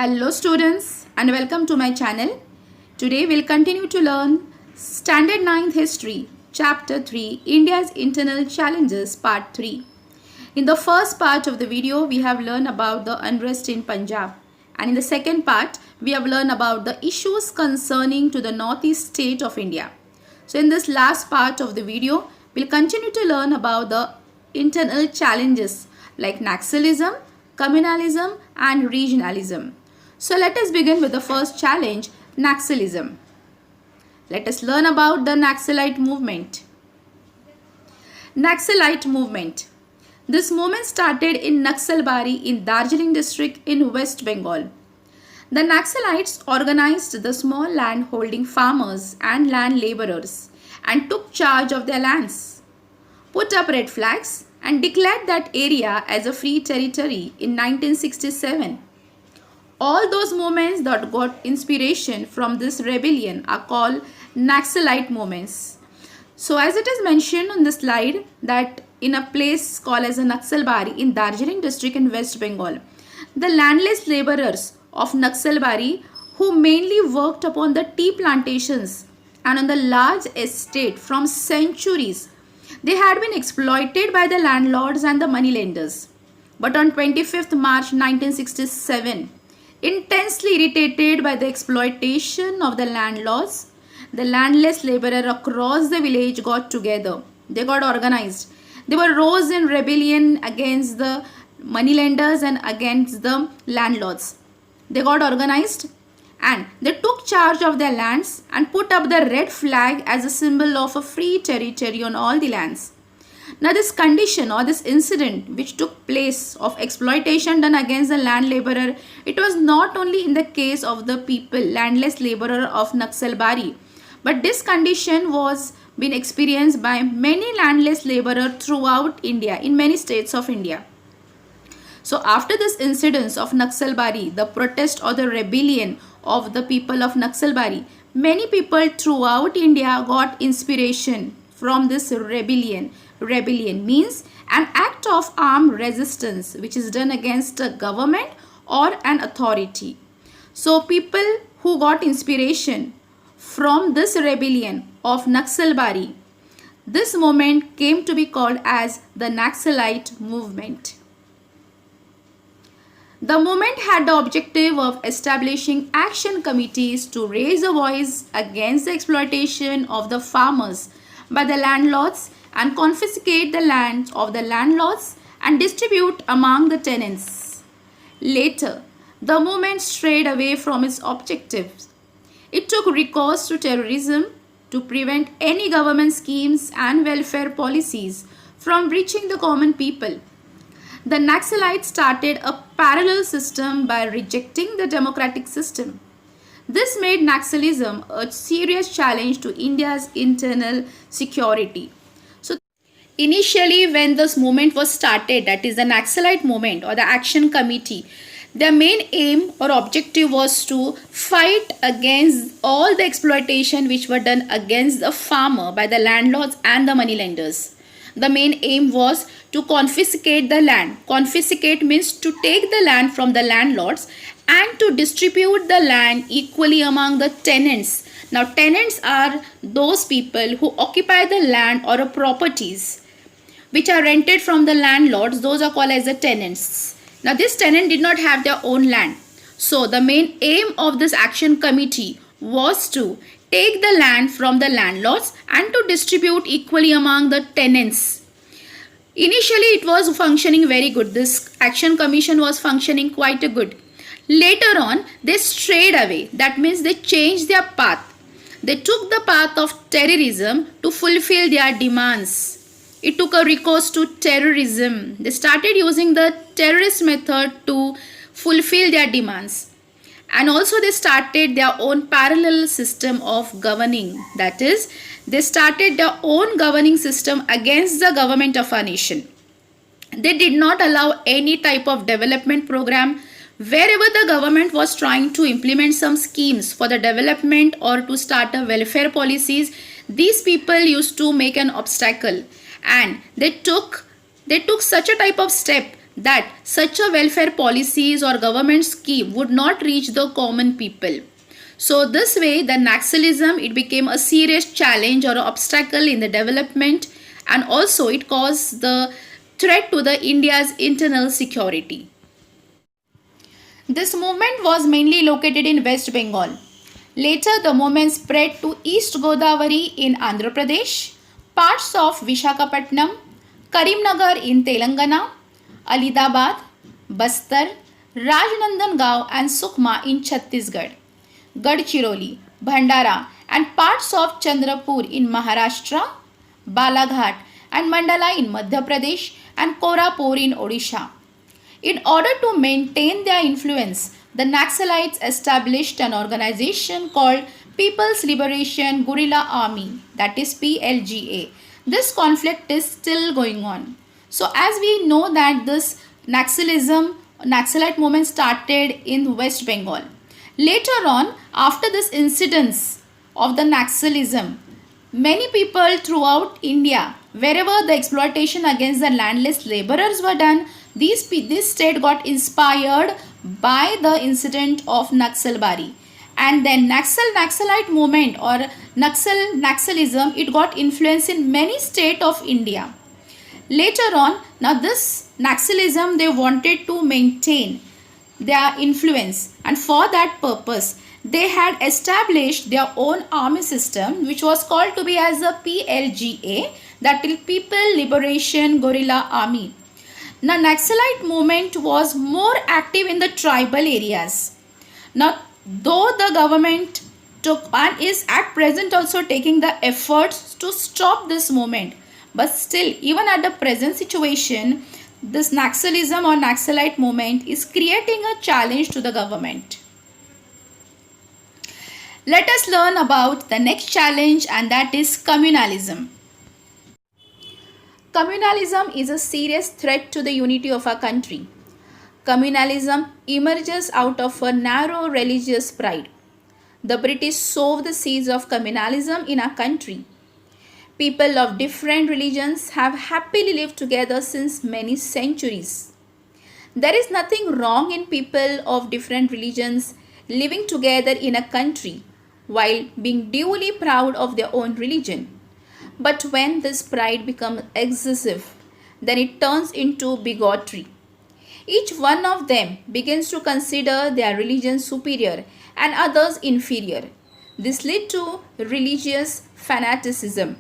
Hello students and welcome to my channel. Today we'll continue to learn Standard 9th History, Chapter 3, India's Internal Challenges, Part 3. In the first part of the video, we have learned about the unrest in Punjab. And in the second part, we have learned about the issues concerning to the northeast state of India. So in this last part of the video, we'll continue to learn about the internal challenges like Naxalism, communalism and regionalism. So let us begin with the first challenge, Naxalism. Let us learn about the Naxalite movement. Naxalite movement. This movement started in Naxalbari in Darjeeling district in West Bengal. The Naxalites organized the small land holding farmers and land laborers and took charge of their lands, put up red flags and declared that area as a free territory in 1967. All those movements that got inspiration from this rebellion are called Naxalite movements. So as it is mentioned on the slide that in a place called as a Naxalbari in Darjeeling district in West Bengal, the landless laborers of Naxalbari who mainly worked upon the tea plantations and on the large estate from centuries, they had been exploited by the landlords and the moneylenders. But on 25th March 1967, intensely irritated by the exploitation of the landlords, the landless laborer across the village got together. They got organized. They were rose in rebellion against the moneylenders and against the landlords. They got organized and they took charge of their lands and put up the red flag as a symbol of a free territory on all the lands. Now this condition or this incident which took place of exploitation done against the land laborer, it was not only in the case of the people, landless laborer of Naxalbari, but this condition was been experienced by many landless laborer throughout India, in many states of India. So after this incident of Naxalbari, the protest or the rebellion of the people of Naxalbari, many people throughout India got inspiration from this rebellion. Rebellion means an act of armed resistance which is done against a government or an authority. So people who got inspiration from this rebellion of Naxalbari, this movement came to be called as the Naxalite movement. The movement had the objective of establishing action committees to raise a voice against the exploitation of the farmers by the landlords and confiscate the lands of the landlords and distribute among the tenants. Later, the movement strayed away from its objectives. It took recourse to terrorism to prevent any government schemes and welfare policies from reaching the common people. The Naxalites started a parallel system by rejecting the democratic system. This made Naxalism a serious challenge to India's internal security. So, initially when this movement was started, that is the Naxalite movement or the action committee, their main aim or objective was to fight against all the exploitation which were done against the farmer by the landlords and the moneylenders. The main aim was to confiscate the land. Confiscate means to take the land from the landlords and to distribute the land equally among the tenants. Now tenants are those people who occupy the land or properties which are rented from the landlords. Those are called as the tenants. Now this tenant did not have their own land. So the main aim of this action committee was to take the land from the landlords and to distribute equally among the tenants. Initially it was functioning very good. This action commission was functioning quite good. Later on they strayed away. That means they changed their path. They took the path of terrorism to fulfill their demands. It took a recourse to terrorism. They started using the terrorist method to fulfill their demands. And also they started their own parallel system of governing. That is, they started their own governing system against the government of our nation. They did not allow any type of development program. Wherever the government was trying to implement some schemes for the development or to start a welfare policies, these people used to make an obstacle. And they took such a type of step that such a welfare policies or government scheme would not reach the common people. So this way the Naxalism, it became a serious challenge or obstacle in the development, and also it caused the threat to the India's internal security. This movement was mainly located in West Bengal. Later, the movement spread to East Godavari in Andhra Pradesh, parts of Vishakhapatnam, Karimnagar in Telangana, Alidabad, Bastar, Rajnandangao and Sukma in Chhattisgarh, Gadchiroli, Bhandara and parts of Chandrapur in Maharashtra, Balaghat and Mandala in Madhya Pradesh and Korapur in Odisha. In order to maintain their influence, the Naxalites established an organization called People's Liberation Guerrilla Army, that is PLGA. This conflict is still going on. So as we know that this Naxalite movement started in West Bengal. Later on, after this incidents of the Naxalism, many people throughout India, wherever the exploitation against the landless laborers were done, this state got inspired by the incident of Naxalbari. And then Naxalite movement or Naxalism, it got influence in many states of India. Later on, now this Naxalism, they wanted to maintain their influence, and for that purpose they had established their own army system, which was called to be as a PLGA, that is People Liberation Guerrilla Army. Now Naxalite movement was more active in the tribal areas. Now though the government took and is at present also taking the efforts to stop this movement, but still even at the present situation, this Naxalism or Naxalite movement is creating a challenge to the government. Let us learn about the next challenge, and that is communalism. Communalism is a serious threat to the unity of our country. Communalism emerges out of a narrow religious pride. The British sowed the seeds of communalism in our country. People of different religions have happily lived together since many centuries. There is nothing wrong in people of different religions living together in a country while being duly proud of their own religion. But when this pride becomes excessive, then it turns into bigotry. Each one of them begins to consider their religion superior and others inferior. This led to religious fanaticism.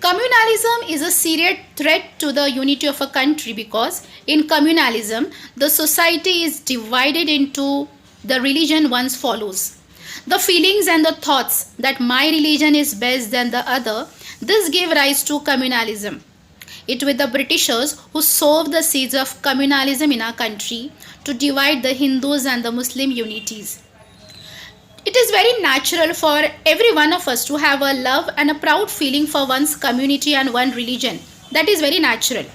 Communalism is a serious threat to the unity of a country because in communalism, the society is divided into the religion one follows. The feelings and the thoughts that my religion is best than the other, this gave rise to communalism. It was the Britishers who sowed the seeds of communalism in our country to divide the Hindus and the Muslim unities. It is very natural for every one of us to have a love and a proud feeling for one's community and one religion. That is very natural.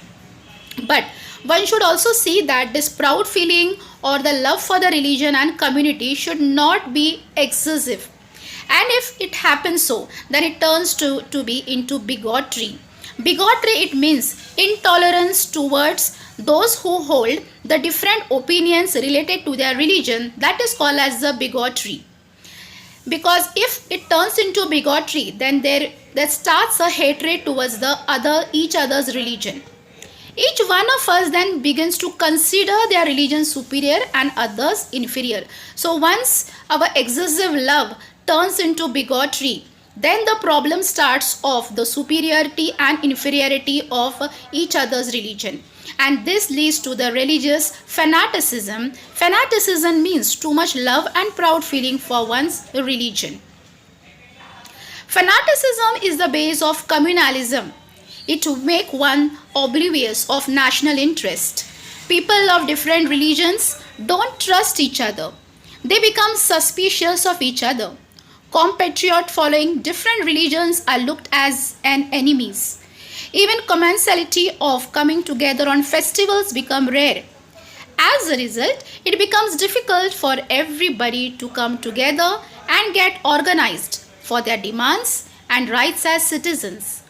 But one should also see that this proud feeling or the love for the religion and community should not be excessive. And if it happens so, then it turns to be into bigotry. Bigotry, it means intolerance towards those who hold the different opinions related to their religion. That is called as the bigotry. Because if it turns into bigotry, then there starts a hatred towards each other's religion. Each one of us then begins to consider their religion superior and others inferior. So once our excessive love turns into bigotry, then the problem starts of the superiority and inferiority of each other's religion. And this leads to the religious fanaticism. Fanaticism means too much love and proud feeling for one's religion. Fanaticism is the base of communalism. It will make one oblivious of national interest. People of different religions don't trust each other. They become suspicious of each other. Compatriots following different religions are looked as an enemies. Even commensality of coming together on festivals become rare. As a result, it becomes difficult for everybody to come together and get organized for their demands and rights as citizens.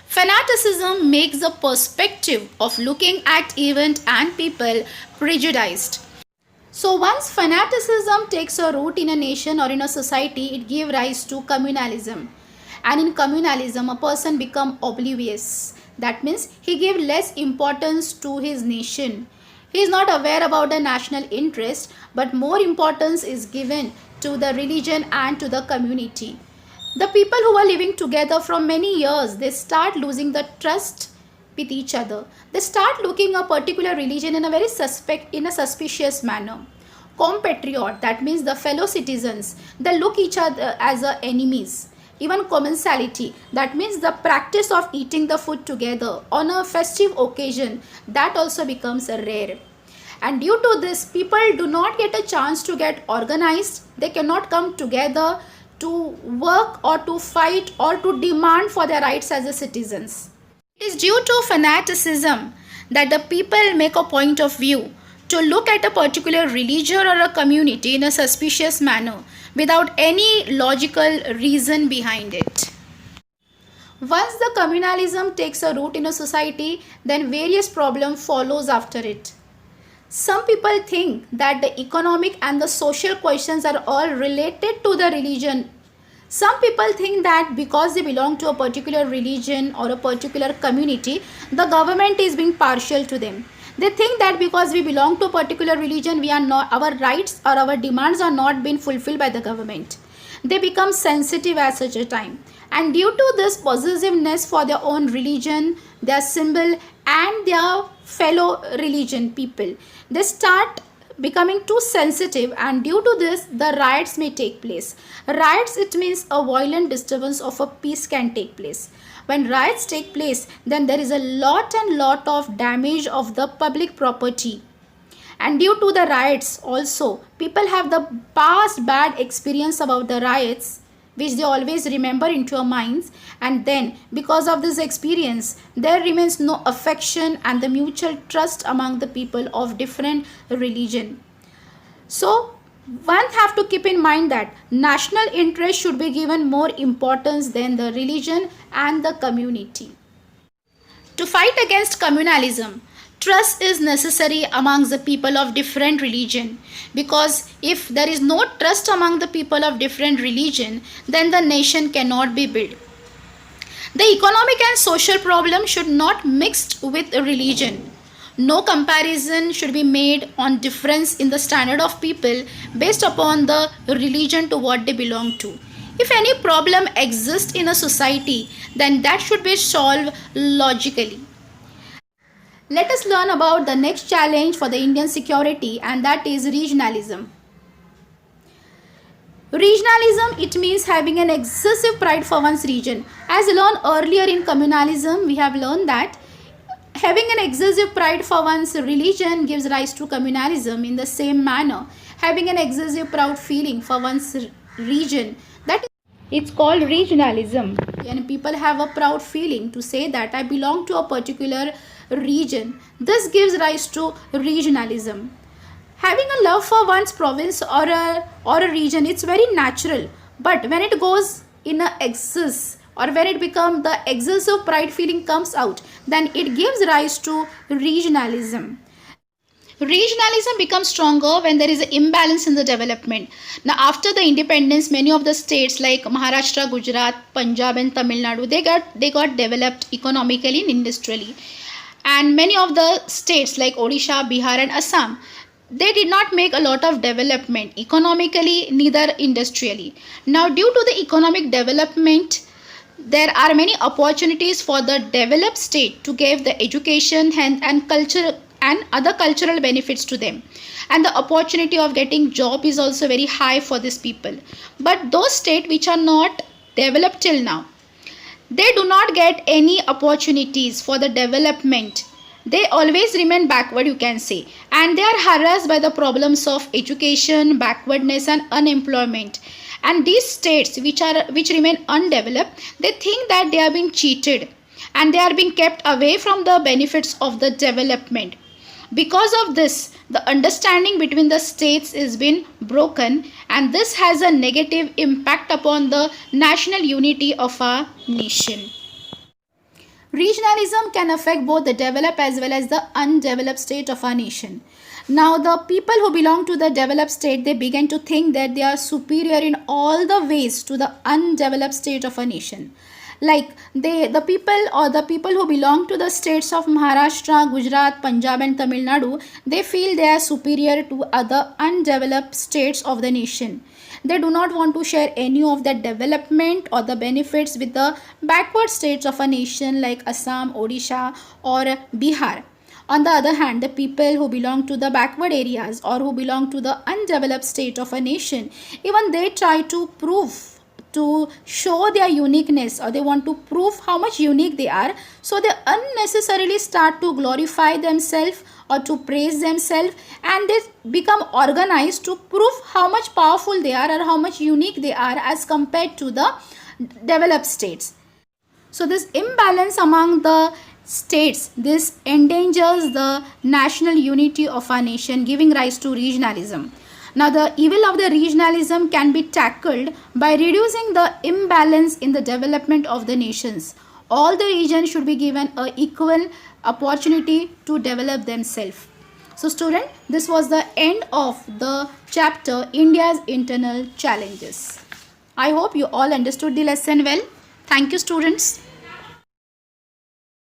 Fanaticism makes the perspective of looking at event and people prejudiced. So once fanaticism takes a root in a nation or in a society, it gives rise to communalism. And in communalism, a person becomes oblivious. That means he gives less importance to his nation. He is not aware about the national interest, but more importance is given to the religion and to the community. The people who are living together from many years, they start losing the trust with each other. They start looking a particular religion in a very suspicious manner. Compatriot, that means the fellow citizens, they look each other as enemies. Even commensality, that means the practice of eating the food together on a festive occasion, that also becomes rare. And due to this, people do not get a chance to get organized. They cannot come together to work or to fight or to demand for their rights as a citizens. It is due to fanaticism that the people make a point of view to look at a particular religion or a community in a suspicious manner without any logical reason behind it. Once the communalism takes a root in a society, then various problems follows after it. Some people think that the economic and the social questions are all related to the religion. Some people think that because they belong to a particular religion or a particular community, the government is being partial to them. They think that because we belong to a particular religion, we are not, our rights or our demands are not being fulfilled by the government. They become sensitive at such a time. And due to this possessiveness for their own religion, their symbol and their fellow religion people, they start becoming too sensitive, and due to this the riots may take place. Riots, it means a violent disturbance of a peace can take place. When riots take place, then there is a lot of damage of the public property. And due to the riots also, people have the past bad experience about the riots, which they always remember into their minds, and then because of this experience there remains no affection and the mutual trust among the people of different religion. So one have to keep in mind that national interest should be given more importance than the religion and the community. To fight against communalism, trust is necessary amongst the people of different religion, because if there is no trust among the people of different religion, then the nation cannot be built. The economic and social problem should not mixed with religion. No comparison should be made on difference in the standard of people based upon the religion to what they belong to. If any problem exists in a society, then that should be solved logically. Let us learn about the next challenge for the Indian security, and that is regionalism. Regionalism, it means having an excessive pride for one's region. As learned earlier in communalism, we have learned that having an excessive pride for one's religion gives rise to communalism. In the same manner, having an excessive proud feeling for one's region, that is, it's called regionalism. And people have a proud feeling to say that I belong to a particular region. This gives rise to regionalism. Having a love for one's province or a region, it's very natural, but when it goes in a excess, or when it becomes the excessive pride feeling comes out, then it gives rise to regionalism. Regionalism becomes stronger when there is an imbalance in the development. Now, after the independence, many of the states like Maharashtra, Gujarat, Punjab and Tamil Nadu, they got developed economically and industrially. And many of the states like Odisha, Bihar and Assam, they did not make a lot of development economically, neither industrially. Now, due to the economic development, there are many opportunities for the developed state to give the education and culture and other cultural benefits to them, and the opportunity of getting job is also very high for these people. But those states which are not developed till now, they do not get any opportunities for the development. They always remain backward, you can say, and they are harassed by the problems of education, backwardness and unemployment. And these states which remain undeveloped, they think that they are being cheated and they are being kept away from the benefits of the development. Because of this, the understanding between the states is been broken, and this has a negative impact upon the national unity of our nation. Regionalism can affect both the developed as well as the undeveloped state of our nation. Now, the people who belong to the developed state, they begin to think that they are superior in all the ways to the undeveloped state of a nation. Like the people who belong to the states of Maharashtra, Gujarat, Punjab and Tamil Nadu, they feel they are superior to other undeveloped states of the nation. They do not want to share any of the development or the benefits with the backward states of a nation like Assam, Odisha or Bihar. On the other hand, the people who belong to the backward areas or who belong to the undeveloped state of a nation, even they try to show their uniqueness, or they want to prove how much unique they are. So they unnecessarily start to glorify themselves or to praise themselves, and they become organized to prove how much powerful they are or how much unique they are as compared to the developed states. So this imbalance among the states, this endangers the national unity of our nation, giving rise to regionalism. Now, the evil of the regionalism can be tackled by reducing the imbalance in the development of the nations. All the regions should be given an equal opportunity to develop themselves. So student, this was the end of the chapter India's Internal Challenges. I hope you all understood the lesson well. Thank you students.